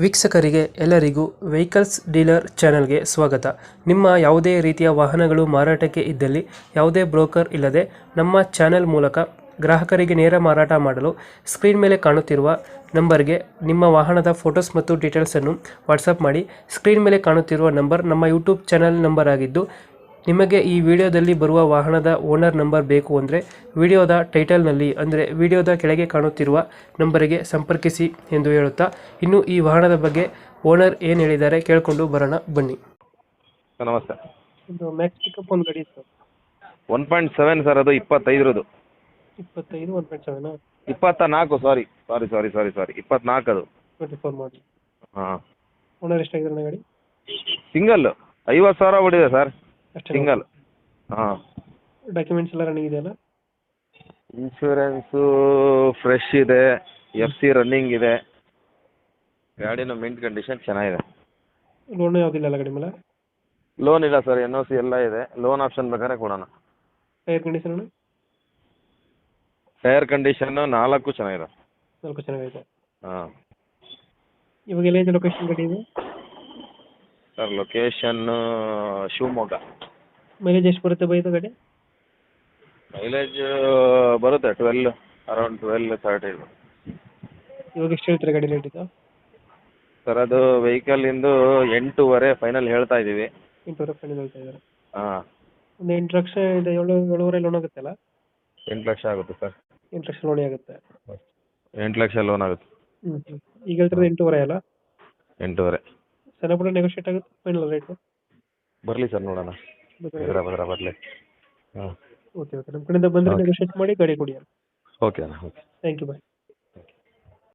ವೀಕ್ಷಕರಿಗೆ ಎಲ್ಲರಿಗೂ vehicles dealer ಚಾನೆಲ್ಗೆ ಸ್ವಾಗತ. ನಿಮ್ಮ ಯಾವುದೇ ರೀತಿಯ ವಾಹನಗಳು ಮಾರಾಟಕ್ಕೆ ಇದ್ದಲ್ಲಿ ಯಾವುದೇ ಬ್ರೋಕರ್ ಇಲ್ಲದೆ ನಮ್ಮ ಚಾನೆಲ್ ಮೂಲಕ ಗ್ರಾಹಕರಿಗೆ ನೇರ ಮಾರಾಟ ಮಾಡಲು ಸ್ಕ್ರೀನ್ ಮೇಲೆ ಕಾಣುತ್ತಿರುವ ನಂಬರ್ಗೆ ನಿಮ್ಮ ವಾಹನದ ಫೋಟೋಸ್ ಮತ್ತು ಡೀಟೇಲ್ಸನ್ನು ವಾಟ್ಸಪ್ ಮಾಡಿ. ಸ್ಕ್ರೀನ್ ಮೇಲೆ ಕಾಣುತ್ತಿರುವ ನಂಬರ್ ನಮ್ಮ ಯೂಟ್ಯೂಬ್ ಚಾನೆಲ್ ನಂಬರ್ ಆಗಿದ್ದು, ನಿಮಗೆ ಈ ವಿಡಿಯೋದಲ್ಲಿ ಬರುವ ವಾಹನದ ಓನರ್ ನಂಬರ್ ಬೇಕು ಅಂದರೆ ವಿಡಿಯೋದ ಟೈಟಲ್ನಲ್ಲಿ ಅಂದರೆ ವಿಡಿಯೋದ ಕೆಳಗೆ ಕಾಣುತ್ತಿರುವ ನಂಬರಿಗೆ ಸಂಪರ್ಕಿಸಿ ಎಂದು ಹೇಳುತ್ತಾ, ಇನ್ನು ಈ ವಾಹನದ ಬಗ್ಗೆ ಓನರ್ ಏನು ಹೇಳಿದ್ದಾರೆ ಕೇಳಿಕೊಂಡು ಬರೋಣ ಬನ್ನಿ. ಸರ್ ನಮಸ್ತೆ. ಇದು ಮ್ಯಾಕ್ಸ್ ಪಿಕಪ್ ಒಂದು ಗಾಡಿ ಇತ್ತು 1.7 ಸರ್, ಅದು 25ರದು. 25 1.7 24 ಸಾರಿ 24 ಅದು. 24 ಮಾಡಲಿ. ಹಾಂ, ಓನರ್ ಎಷ್ಟಾಗಿದ್ದಾರೆ ಗಾಡಿ? ಸಿಂಗಲ್ 50,000 ಹೊಡಿದೆ ಸರ್, ಅಷ್ಟೇ ಸಿಂಗಲ್. ಹಾಂ, ಡಾಕ್ಯುಮೆಂಟ್ಸ್ ಎಲ್ಲ ರನ್ನಿಂಗ್ ಇದೆಯಲ್ಲ? ಇನ್ಶೂರೆನ್ಸು ಫ್ರೆಶ್ ಇದೆ, FC ರನ್ನಿಂಗ್ ಇದೆ, ಗಾಡಿನ ಮಿಂಟ್ ಕಂಡೀಷನ್ ಚೆನ್ನಾಗಿದೆ. ಲೋನ್ ಯಾವುದಿಲ್ಲ ಅಲ್ಲ ಗಾಡಿ ಮೇಲೆ? ಲೋನ್ ಇಲ್ಲ ಸರ್, NOC ಎಲ್ಲ ಇದೆ. ಲೋನ್ ಆಪ್ಷನ್ ಬೇಕಾದ್ರೆ ಕೊಡೋಣ. Tyre condition? ಟೈರ್ ಕಂಡೀಷನ್ 4 ಚೆನ್ನಾಗಿದೆ. 4 ಚೆನ್ನಾಗೈತೆ. ಹಾಂ ಇವಾಗ ಎಲ್ಲ ಲೊಕೇಶನ್ ಗಾಡಿ ಇದೆ? Sir location Shivamogga. ಮೈಲೇಜ್ ಎಷ್ಟು ಬರುತ್ತೆ ಬೈ ಇದು ಗಾಡಿ? ಮೈಲೇಜ್ ಬರುತ್ತೆ ಅರೌಂಡ್ 12-13. ಇವಾಗ ಎಷ್ಟು ಹೇಳ್ತೀರಾ ಗಾಡಿ ರೇಟ್ ಇದು? ಸರ್ ಅದು ವೆಹಿಕಲ್ ಇಂದು 8.5 ಫೈನಲ್ ಹೇಳ್ತಾ ಇದ್ದೀವಿ. 8 ಫೈನಲ್ ಹೇಳ್ತಾ ಇದ್ದಾರೆ. ಹಾಂ, ಒಂದು 8 ಲಕ್ಷ ಇದೆ, 7.5 ಲೋನ್ ಆಗುತ್ತೆ ಅಲ್ಲ? 8 ಲಕ್ಷ ಆಗುತ್ತೆ ಸರ್. 8 ಲಕ್ಷ ಲೋನ್ ಆಗುತ್ತೆ. 8 ಲಕ್ಷ ಲೋನ್ ಆಗುತ್ತೆ. ಈಗ ಹೇಳ್ತಿರೋದು 8.5 ಅಲ್ಲ? 8.5 ಸಣ್ಣ ಪುಟ್ಟ ನೆಗೋಷಿಯೇಟ್ ಆಗುತ್ತೆ ಫೈನಲ್ ರೇಟು? ಬರಲಿ ಸರ್, ನೋಡೋಣ. ಬರಲಿ. ಹಾಂ, ಓಕೆ ನಮ್ಮ ಕಡೆಯಿಂದ ಬಂದರೆ ನೆಗೋಷಿಯೇಟ್ ಮಾಡಿ ಗಾಡಿ ಕೊಡಿ. ಓಕೆ ಅಣ್ಣ, ಓಕೆ. Thank you, bye.